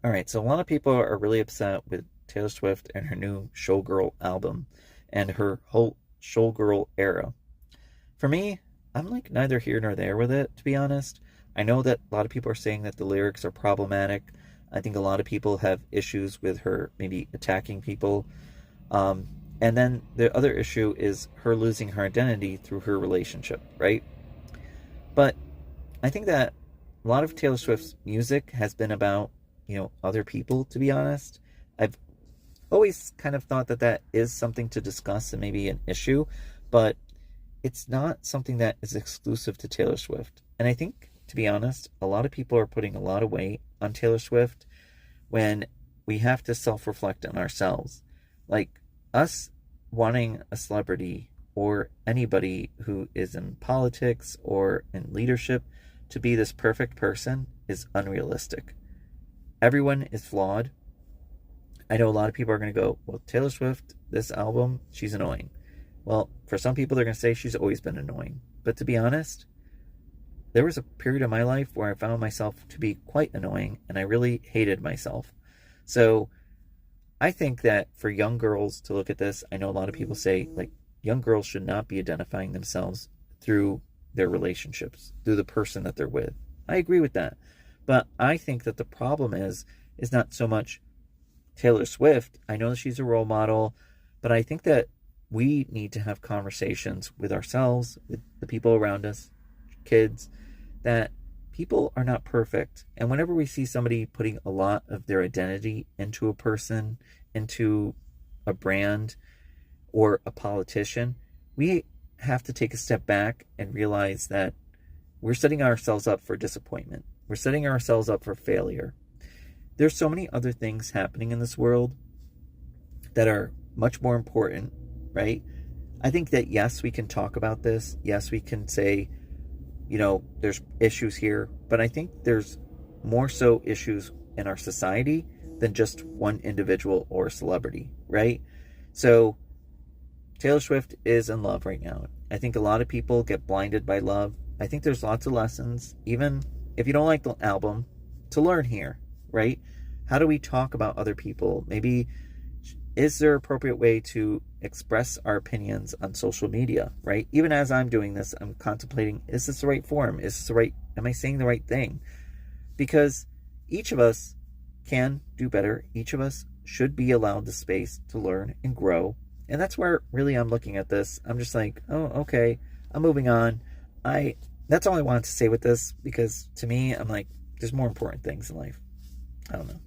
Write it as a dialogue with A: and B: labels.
A: All right, so a lot of people are really upset with Taylor Swift and her new Showgirl album and her whole Showgirl era. For me, I'm like neither here nor there with it, to be honest. I know that a lot of people are saying that the lyrics are problematic. I think a lot of people have issues with her maybe attacking people. Um, and then the other issue is her losing her identity through her relationship, right? But I think that a lot of Taylor Swift's music has been about, other people, to be honest. I've always kind of thought that that is something to discuss and maybe an issue, but it's not something that is exclusive to Taylor Swift. And I think, to be honest, a lot of people are putting a lot of weight on Taylor Swift when we have to self reflect on ourselves. Like us wanting a celebrity or anybody who is in politics or in leadership to be this perfect person is unrealistic. Everyone is flawed. I know a lot of people are going to go, well, Taylor Swift, this album, she's annoying. Well, for some people, they're going to say she's always been annoying. But to be honest, there was a period of my life where I found myself to be quite annoying and I really hated myself. So I think that for young girls to look at this, I know a lot of people say, like, young girls should not be identifying themselves through their relationships, through the person that they're with. I agree with that. But I think that the problem is not so much Taylor Swift. I know that she's a role model, but I think that we need to have conversations with ourselves, with the people around us, kids, that people are not perfect. And whenever we see somebody putting a lot of their identity into a person, into a brand, or a politician, we have to take a step back and realize that we're setting ourselves up for disappointment. We're setting ourselves up for failure. There's so many other things happening in this world that are much more important, right? I think that yes, we can talk about this. Yes, we can say, there's issues here, but I think there's more so issues in our society than just one individual or celebrity, right? So Taylor Swift is in love right now. I think a lot of people get blinded by love. I think there's lots of lessons, even if you don't like the album, to learn here, right? How do we talk about other people? Maybe is there an appropriate way to express our opinions on social media, right? Even as I'm doing this, I'm contemplating, is this the right form? Is this the right, am I saying the right thing? Because each of us can do better. Each of us should be allowed the space to learn and grow. And that's where really I'm looking at this. I'm just like, oh, okay, I'm moving on. That's all I wanted to say with this, because to me, I'm like, there's more important things in life. I don't know.